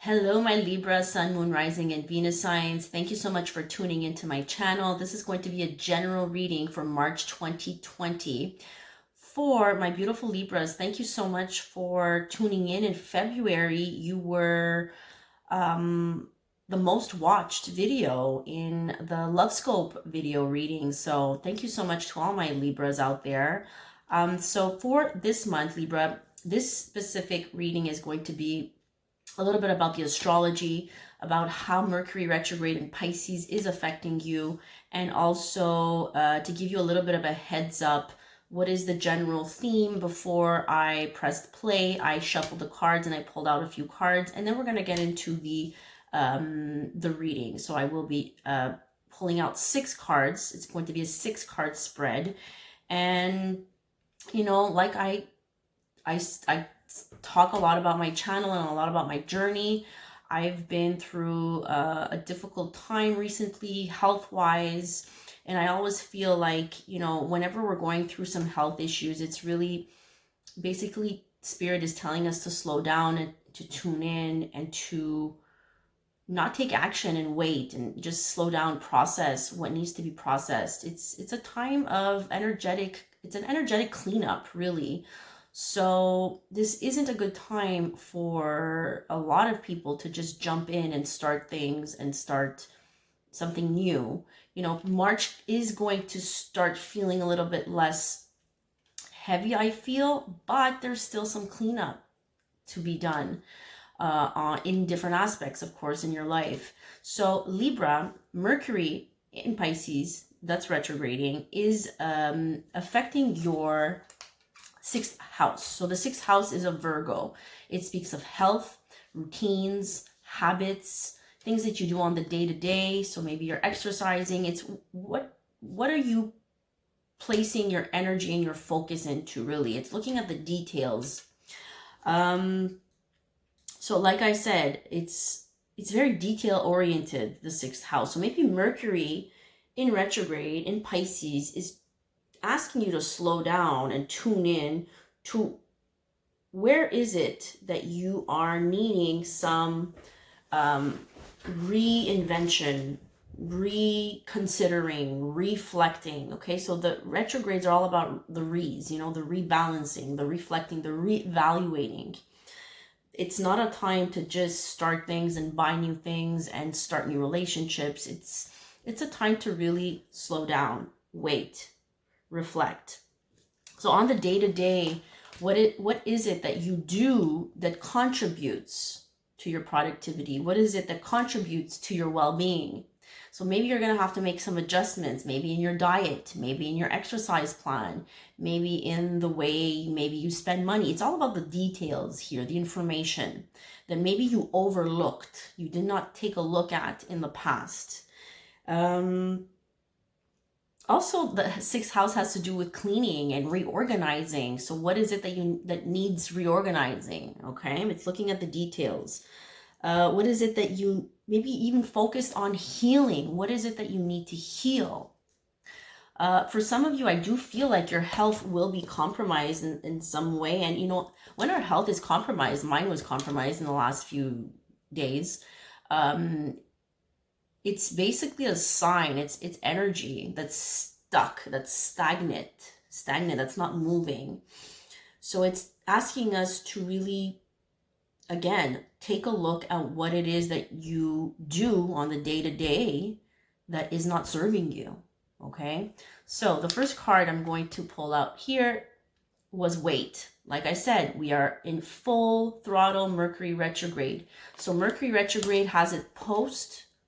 Hello, my Libra, Sun, Moon, Rising, and Venus signs. Thank you so much for tuning into my channel. This is going to be a general reading for March 2020. For my beautiful Libras, thank you so much for tuning in. In February, you were the most watched video in the Love Scope video reading. So thank you so much to all my Libras out there. So for this month, Libra, this specific reading is going to be a little bit about the astrology, about how Mercury retrograde in Pisces is affecting you, and also to give you a little bit of a heads up, what is the general theme. Before I pressed play, I shuffled the cards and I pulled out a few cards, and then we're going to get into the reading. So I will be pulling out 6 cards. It's going to be a 6-card spread, and you know, like I talk a lot about my channel and a lot about my journey. I've been through a difficult time recently, health-wise, and I always feel like, you know, whenever we're going through some health issues, it's really basically Spirit is telling us to slow down and to tune in and to not take action and wait and just slow down, process what needs to be processed. It's a time of it's an energetic cleanup, really. So this isn't a good time for a lot of people to just jump in and start things and start something new. You know, March is going to start feeling a little bit less heavy, I feel, but there's still some cleanup to be done in different aspects, of course, in your life. So Libra, Mercury in Pisces, that's retrograding, is affecting your 6th house. So the 6th house is a Virgo. It speaks of health, routines, habits, things that you do on the day-to-day. So maybe you're exercising. It's what are you placing your energy and your focus into, really? It's looking at the details. So like I said, it's very detail-oriented, the 6th house. So maybe Mercury in retrograde in Pisces is asking you to slow down and tune in to where is it that you are needing some reinvention, reconsidering, reflecting. Okay, so the retrogrades are all about the re's, you know, the rebalancing, the reflecting, the reevaluating. It's not a time to just start things and buy new things and start new relationships. It's a time to really slow down, wait, reflect. So on the day-to-day, what is it that you do that contributes to your productivity? What is it that contributes to your well-being? So maybe you're going to have to make some adjustments, maybe in your diet, maybe in your exercise plan, maybe in the way maybe you spend money. It's all about the details here, the information that maybe you overlooked, you did not take a look at in the past. Also, the 6th house has to do with cleaning and reorganizing. So what is it that needs reorganizing? Okay, it's looking at the details. What is it that you maybe even focused on healing? What is it that you need to heal? For some of you, I do feel like your health will be compromised in some way. And you know, when our health is compromised, mine was compromised in the last few days. It's basically a sign. It's energy that's stuck, that's stagnant, that's not moving. So it's asking us to really, again, take a look at what it is that you do on the day-to-day that is not serving you. Okay, so the first card I'm going to pull out here was wait. Like I said, we are in full throttle Mercury retrograde. So Mercury retrograde has it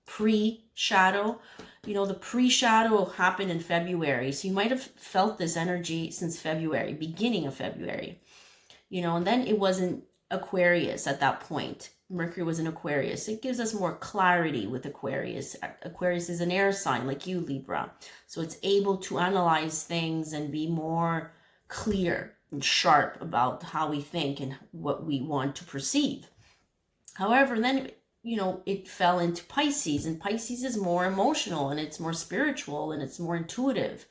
pre-shadow. You know, the pre-shadow happened in February. So you might have felt this energy since February, beginning of February. You know, and then it wasn't Aquarius at that point. Mercury was in Aquarius. It gives us more clarity with Aquarius. Aquarius is an air sign like you, Libra. So it's able to analyze things and be more clear and sharp about how we think and what we want to perceive. However, then, you know, it fell into Pisces, and Pisces is more emotional and it's more spiritual and it's more intuitive.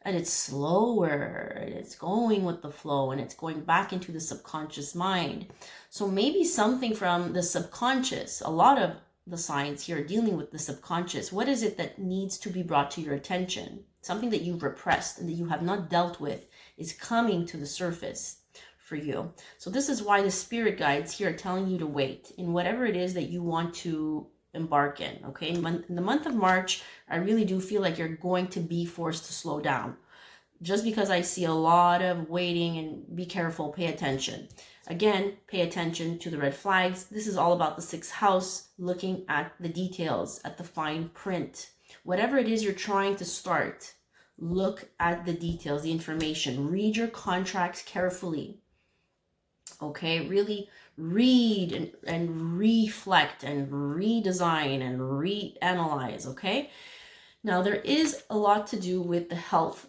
and it's slower, and it's going with the flow, and it's going back into the subconscious mind. So maybe something from the subconscious, a lot of the signs here are dealing with the subconscious. What is it that needs to be brought to your attention? Something that you've repressed and that you have not dealt with is coming to the surface for you. So this is why the spirit guides here are telling you to wait in whatever it is that you want to embark in. Okay, in the month of March, I really do feel like you're going to be forced to slow down, just because I see a lot of waiting. And be careful, pay attention. Again, pay attention to the red flags. This is all about the 6th house, looking at the details, at the fine print. Whatever it is you're trying to start, look at the details, the information. Read your contracts carefully. Okay, really read and reflect and redesign and reanalyze. Okay, now there is a lot to do with the health,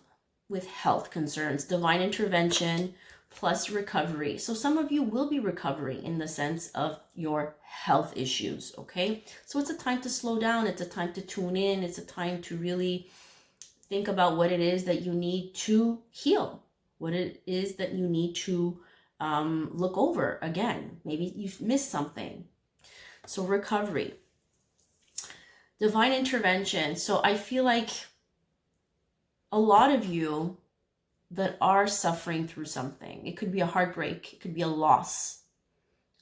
with health concerns, divine intervention plus recovery. So some of you will be recovering in the sense of your health issues. Okay, so it's a time to slow down, it's a time to tune in, it's a time to really think about what it is that you need to heal, what it is that you need to look over again. Maybe you've missed something. So recovery, divine intervention. So I feel like a lot of you that are suffering through something, it could be a heartbreak, it could be a loss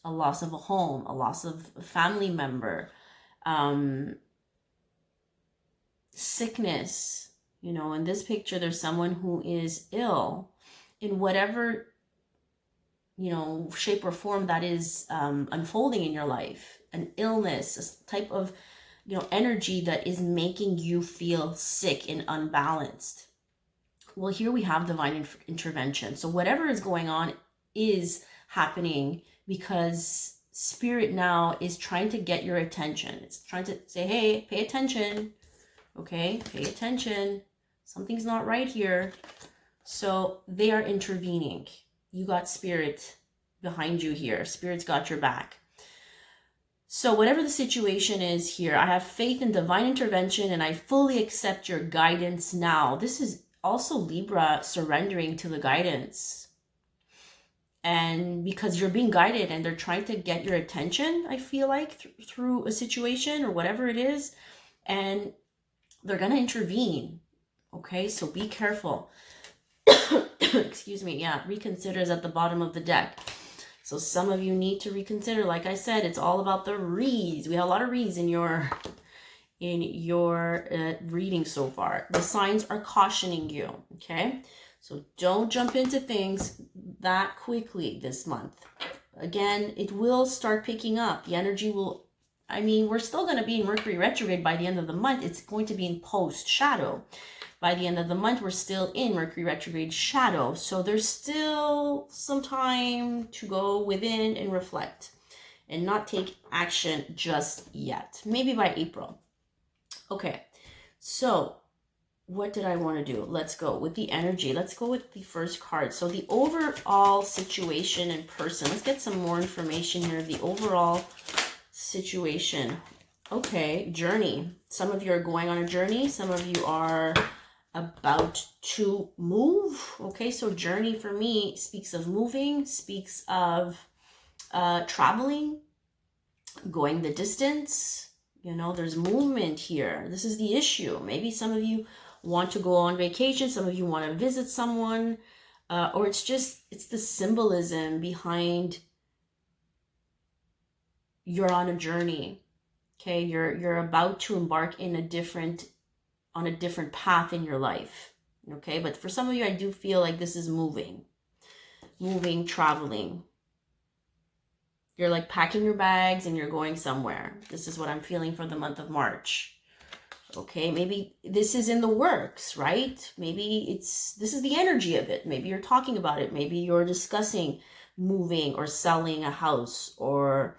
of a home, a loss of a family member, sickness. You know, in this picture, there's someone who is ill in whatever, you know, shape or form that is unfolding in your life. An illness, a type of, you know, energy that is making you feel sick and unbalanced. Well, here we have divine intervention. So whatever is going on is happening because spirit now is trying to get your attention. It's trying to say, hey, pay attention. Okay, pay attention. Something's not right here. So they are intervening. You got spirit behind you here. Spirit's got your back. So whatever the situation is here, I have faith in divine intervention and I fully accept your guidance now. This is also Libra surrendering to the guidance. And because you're being guided and they're trying to get your attention, I feel like, through a situation or whatever it is, and they're going to intervene. Okay, so be careful. Excuse me. Yeah, reconsider is at the bottom of the deck. So some of you need to reconsider. Like I said, it's all about the reads. We have a lot of reads in your reading so far. The signs are cautioning you. Okay, so don't jump into things that quickly this month. Again, it will start picking up. The energy will, I mean, we're still going to be in Mercury retrograde by the end of the month. It's going to be in post shadow. By the end of the month, we're still in Mercury retrograde shadow. So there's still some time to go within and reflect and not take action just yet. Maybe by April. Okay, so what did I want to do? Let's go with the energy. Let's go with the first card. So the overall situation and person. Let's get some more information here. The overall situation. Okay, journey. Some of you are going on a journey. Some of you are about to move. Okay, so journey for me speaks of moving, speaks of traveling, going the distance. You know, there's movement here. This is the issue. Maybe some of you want to go on vacation. Some of you want to visit someone, or it's the symbolism behind you're on a journey. Okay, you're about to embark on a different path in your life. Okay, but for some of you, I do feel like this is moving, traveling. You're like packing your bags and you're going somewhere. This is what I'm feeling for the month of March. Okay, maybe this is in the works, right? Maybe this is the energy of it. Maybe you're talking about it. Maybe you're discussing moving or selling a house or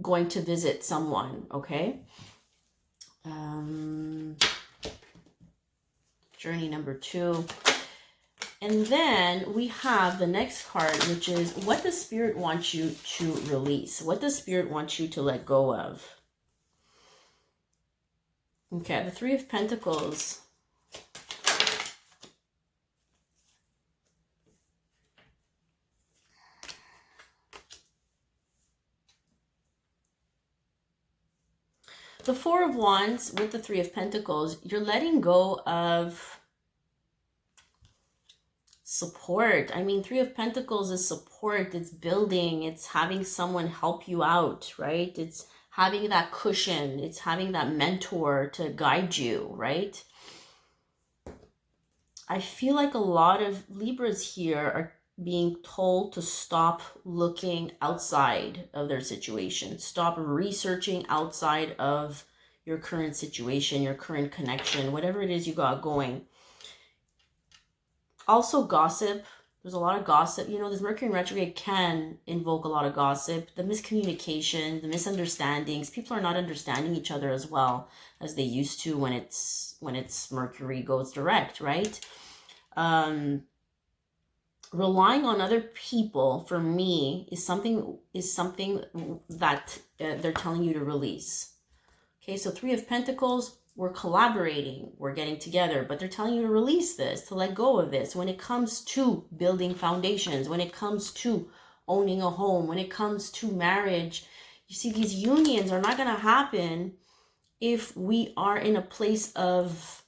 going to visit someone, okay? Journey number 2. And then we have the next card, which is what does Spirit want you to release? What does Spirit want you to let go of? Okay, the 3 of Pentacles. The Four of Wands with the Three of Pentacles, you're letting go of support. I mean, Three of Pentacles is support, it's building, it's having someone help you out, right? It's having that cushion, it's having that mentor to guide you, right? I feel like a lot of Libras here are being told to stop looking outside of their situation. Stop researching outside of your current situation, your current connection, whatever it is you got going. Also gossip. There's a lot of gossip. You know, this Mercury in retrograde can invoke a lot of gossip. The miscommunication, the misunderstandings. People are not understanding each other as well as they used to when it's Mercury goes direct, right? Relying on other people for me is something that they're telling you to release. Okay, so Three of Pentacles, we're collaborating, we're getting together, but they're telling you to release this, to let go of this. When it comes to building foundations, when it comes to owning a home, when it comes to marriage, you see, these unions are not going to happen if we are in a place of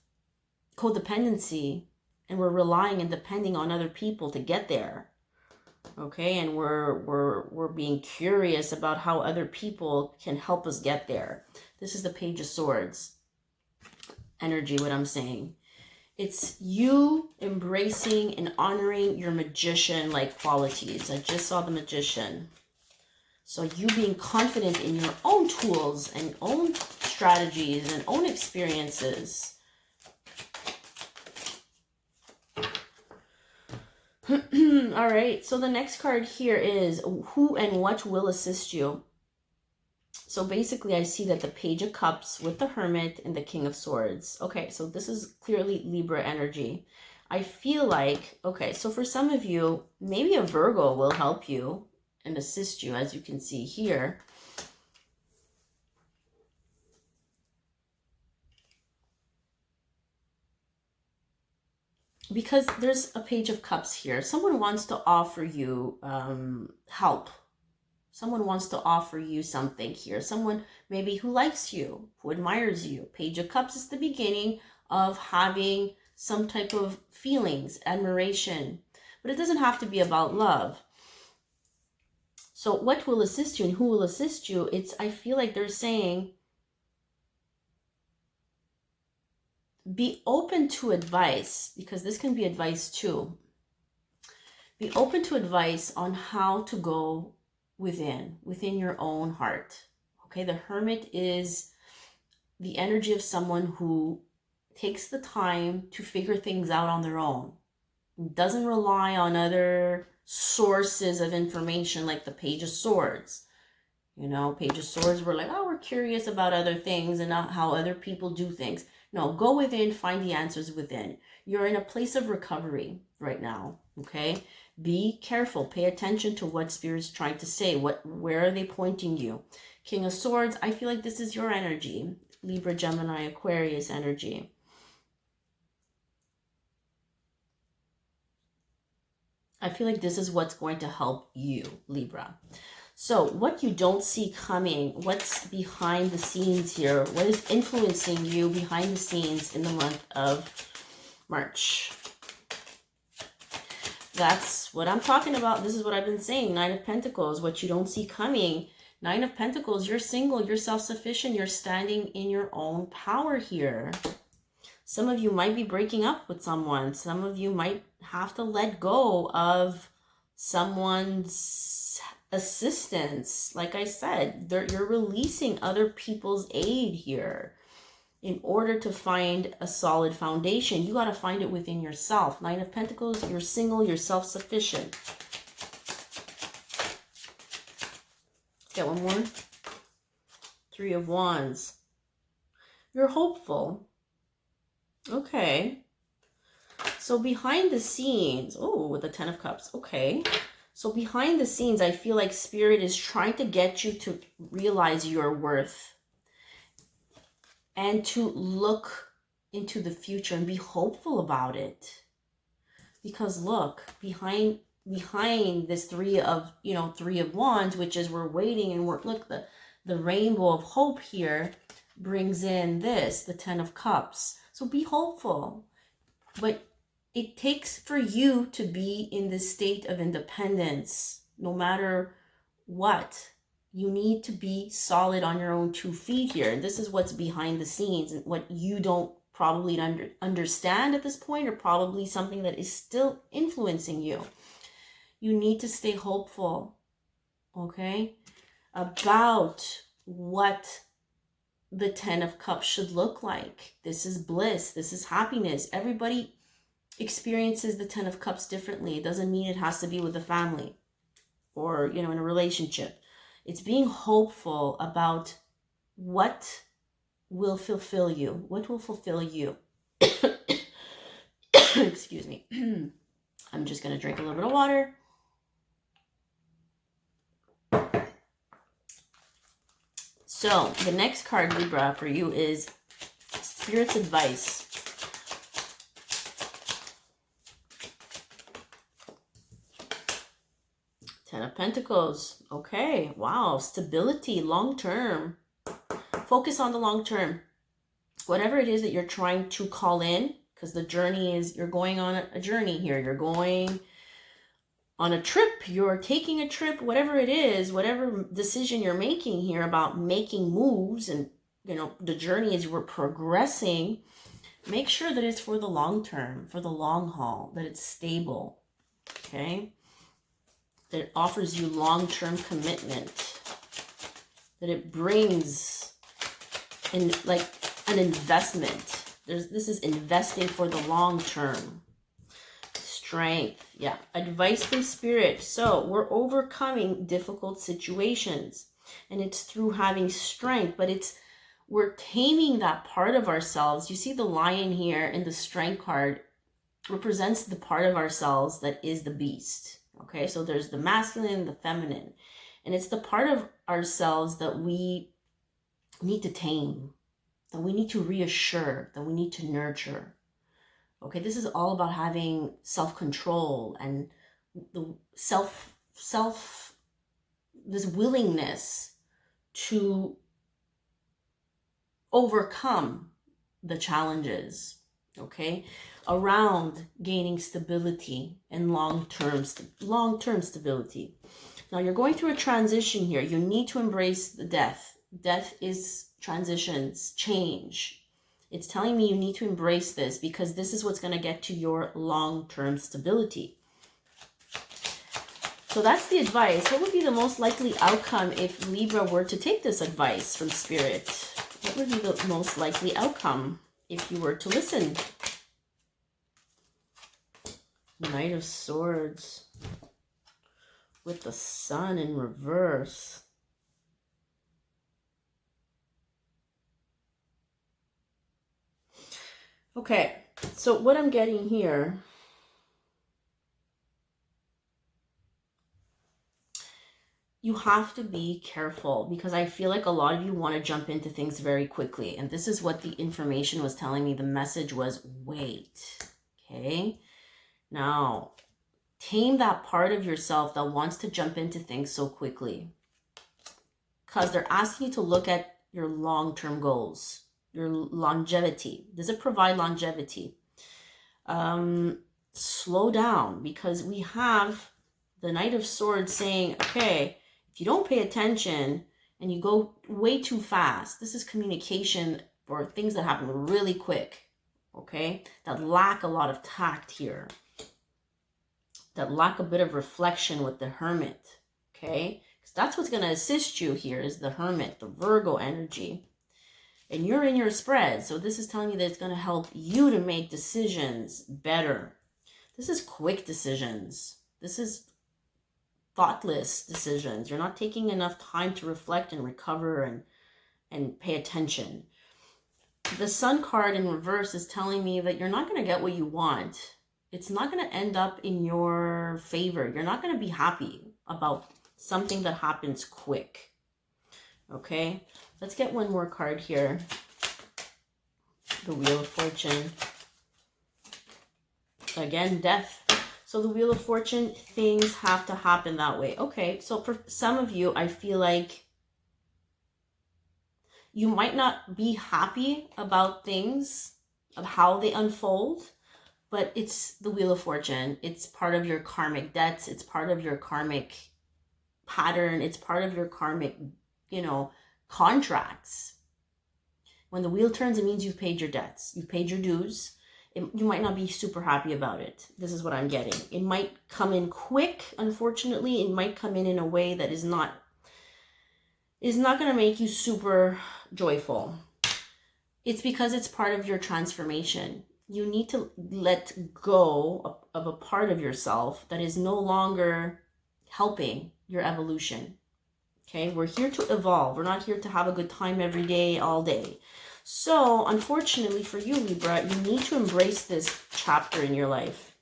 codependency and we're relying and depending on other people to get there. Okay, and we're being curious about how other people can help us get there. This is the Page of Swords energy, what I'm saying. It's you embracing and honoring your magician-like qualities. I just saw the Magician. So you being confident in your own tools and own strategies and own experiences. All right, so the next card here is who and what will assist you. So basically I see that the Page of Cups with the Hermit and the King of Swords. Okay, so this is clearly Libra energy. I feel like, okay, so for some of you, maybe a Virgo will help you and assist you, as you can see here. Because there's a Page of Cups here. Someone wants to offer you help. Someone wants to offer you something here. Someone maybe who likes you, who admires you. Page of Cups is the beginning of having some type of feelings, admiration. But it doesn't have to be about love. So what will assist you and who will assist you? I feel like they're saying, be open to advice, because this can be advice too. Be open to advice on how to go within your own heart. Okay, the Hermit is the energy of someone who takes the time to figure things out on their own. Doesn't rely on other sources of information like the Page of Swords. You know, Page of Swords, we're like, oh, we're curious about other things and not how other people do things. No, go within, find the answers within. You're in a place of recovery right now, okay? Be careful, pay attention to what Spirit's trying to say. Where are they pointing you? King of Swords, I feel like this is your energy. Libra, Gemini, Aquarius energy. I feel like this is what's going to help you, Libra. So what you don't see coming, what's behind the scenes here, what is influencing you behind the scenes in the month of March? That's what I'm talking about. This is what I've been saying. Nine of Pentacles, what you don't see coming. Nine of Pentacles, you're single, you're self-sufficient, you're standing in your own power here. Some of you might be breaking up with someone. Some of you might have to let go of someone's assistance. Like I said, you're releasing other people's aid here. In order to find a solid foundation, you got to find it within yourself. Nine of Pentacles, you're single, you're self-sufficient. Get one more. Three of Wands. You're hopeful. Okay. So behind the scenes, oh, with the Ten of Cups. Okay. So behind the scenes, I feel like Spirit is trying to get you to realize your worth and to look into the future and be hopeful about it. Because look, behind this three of wands, which is we're waiting, and look, the rainbow of hope here brings in this, the 10 of cups. So be hopeful. But it takes for you to be in this state of independence, no matter what. You need to be solid on your own 2 feet here. And this is what's behind the scenes, and what you don't probably understand at this point, or probably something that is still influencing you. You need to stay hopeful, okay, about what the 10 of cups should look like. This is bliss. This is happiness. Everybody experiences the 10 of cups differently. It doesn't mean it has to be with the family or, in a relationship. It's being hopeful about what will fulfill you. What will fulfill you? Excuse me. I'm just going to drink a little bit of water. So the next card, Libra, for you is Spirit's advice. Ten of Pentacles. Okay, wow, stability, long term. Focus on the long term. Whatever it is that you're trying to call in, because the journey is, you're going on a journey here. You're going on a trip, you're taking a trip, whatever it is, whatever decision you're making here about making moves, and the journey is we're progressing, make sure that it's for the long term, for the long haul, that it's stable, okay? That it offers you long-term commitment, that it brings in like an investment. This is investing for the long term. Strength, yeah, advice from Spirit. So we're overcoming difficult situations, and it's through having strength, but we're taming that part of ourselves. You see the lion here in the strength card represents the part of ourselves that is the beast. Okay, so there's the masculine, the feminine, and it's the part of ourselves that we need to tame, that we need to reassure, that we need to nurture. Okay, this is all about having self-control and the this willingness to overcome the challenges, okay, around gaining stability and long-term stability. Now you're going through a transition here. You need to embrace the death. Death is transitions, change. It's telling me you need to embrace this, because this is what's going to get to your long-term stability. So that's the advice. What would be the most likely outcome if Libra were to take this advice from Spirit? What would be the most likely outcome if you were to listen? Knight of Swords with the Sun in reverse. Okay, so what I'm getting here, you have to be careful, because I feel like a lot of you want to jump into things very quickly. And this is what the information was telling me. The message was, wait, okay? Now, tame that part of yourself that wants to jump into things so quickly, because they're asking you to look at your long-term goals, your longevity. Does it provide longevity? Slow down, because we have the Knight of Swords saying, okay, if you don't pay attention and you go way too fast, this is communication for things that happen really quick, okay, that lack a lot of tact here, that lack a bit of reflection with the Hermit, okay, because that's what's going to assist you here is the Hermit, the Virgo energy. And you're in your spread, so this is telling me that it's going to help you to make decisions better. This is quick decisions. This is thoughtless decisions. You're not taking enough time to reflect and recover and pay attention. The Sun card in reverse is telling me that you're not going to get what you want. It's not going to end up in your favor. You're not going to be happy about something that happens quick. Okay, let's get one more card here. The Wheel of Fortune. Again, death. So the Wheel of Fortune, things have to happen that way. Okay, so for some of you, I feel like you might not be happy about things, of how they unfold, but it's the Wheel of Fortune. It's part of your karmic debts. It's part of your karmic pattern. It's part of your karmic, contracts. When the wheel turns, it means you've paid your debts. You've paid your dues. You might not be super happy about it. This is what I'm getting. It might come in quick, unfortunately. It might come in a way that is not going to make you super joyful. It's because it's part of your transformation. You need to let go of a part of yourself that is no longer helping your evolution. Okay, we're here to evolve. We're not here to have a good time every day, all day. So, unfortunately for you, Libra, you need to embrace this chapter in your life.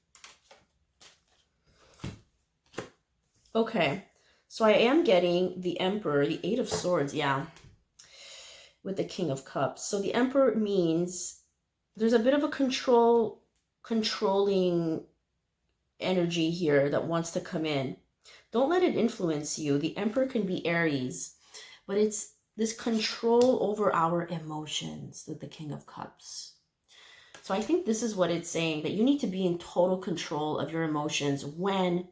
Okay, so I am getting the Emperor, the Eight of Swords, yeah, with the King of Cups. So the Emperor means there's a bit of a controlling energy here that wants to come in. Don't let it influence you. The Emperor can be Aries, but it's this control over our emotions with the King of Cups. So I think this is what it's saying, that you need to be in total control of your emotions when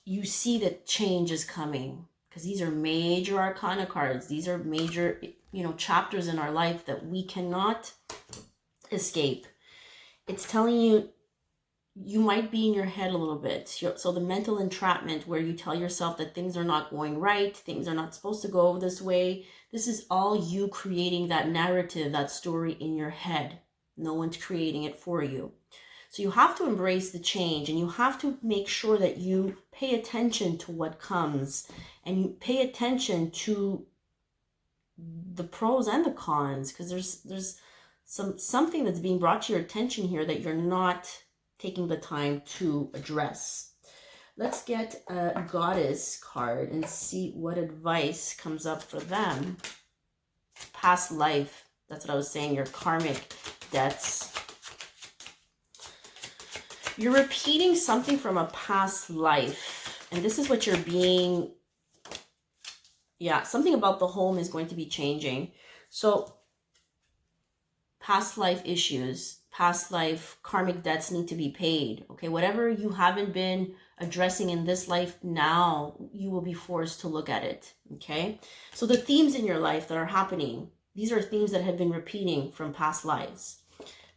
you see that change is coming, because these are major arcana cards. These are major, chapters in our life that we cannot escape. It's telling you, you might be in your head a little bit. So the mental entrapment where you tell yourself that things are not going right, things are not supposed to go this way. This is all you creating that narrative, that story in your head. No one's creating it for you. So you have to embrace the change, and you have to make sure that you pay attention to what comes, and you pay attention to the pros and the cons, because there's something that's being brought to your attention here that you're not taking the time to address. Let's get a Goddess card and see what advice comes up for them. Past life. That's what I was saying. Your karmic debts. You're repeating something from a past life. And this is what you're being... Yeah, something about the home is going to be changing. So, past life issues, past life karmic debts need to be paid. Okay, whatever you haven't been addressing in this life, now you will be forced to look at it. Okay, so the themes in your life that are happening, these are themes that have been repeating from past lives.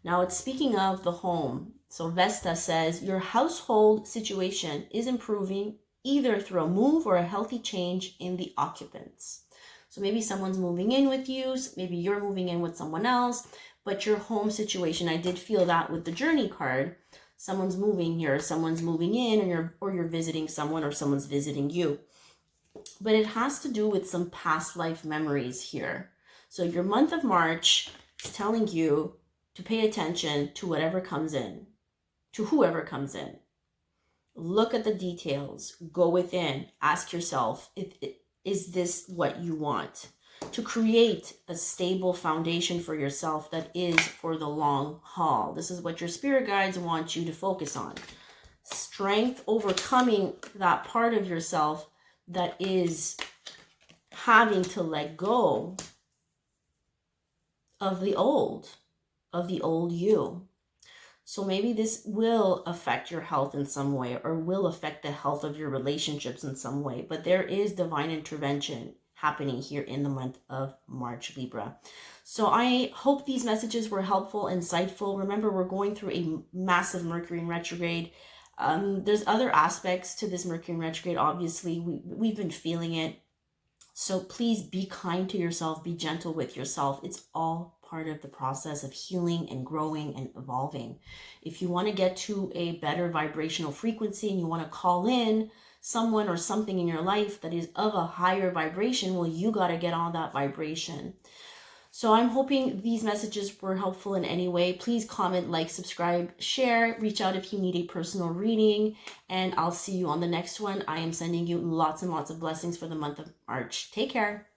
Now it's speaking of the home. So Vesta says your household situation is improving either through a move or a healthy change in the occupants. So maybe someone's moving in with you, maybe you're moving in with someone else, but your home situation, I did feel that with the Journey card. Someone's moving here, someone's moving in, or you're visiting someone, or someone's visiting you. But it has to do with some past life memories here. So your month of March is telling you to pay attention to whatever comes in, to whoever comes in. Look at the details, go within, ask yourself, is this what you want? To create a stable foundation for yourself that is for the long haul. This is what your spirit guides want you to focus on. Strength, overcoming that part of yourself that is having to let go of the old you. So maybe this will affect your health in some way, or will affect the health of your relationships in some way. But there is divine intervention happening here in the month of March, Libra. So I hope these messages were helpful, insightful. Remember, we're going through a massive Mercury in retrograde. There's other aspects to this Mercury in retrograde. Obviously, we've been feeling it. So please be kind to yourself. Be gentle with yourself. It's all part of the process of healing and growing and evolving. If you want to get to a better vibrational frequency and you want to call in someone or something in your life that is of a higher vibration, well, you got to get on that vibration. So I'm hoping these messages were helpful in any way. Please comment, like, subscribe, share, reach out if you need a personal reading, and I'll see you on the next one. I am sending you lots and lots of blessings for the month of March. Take care.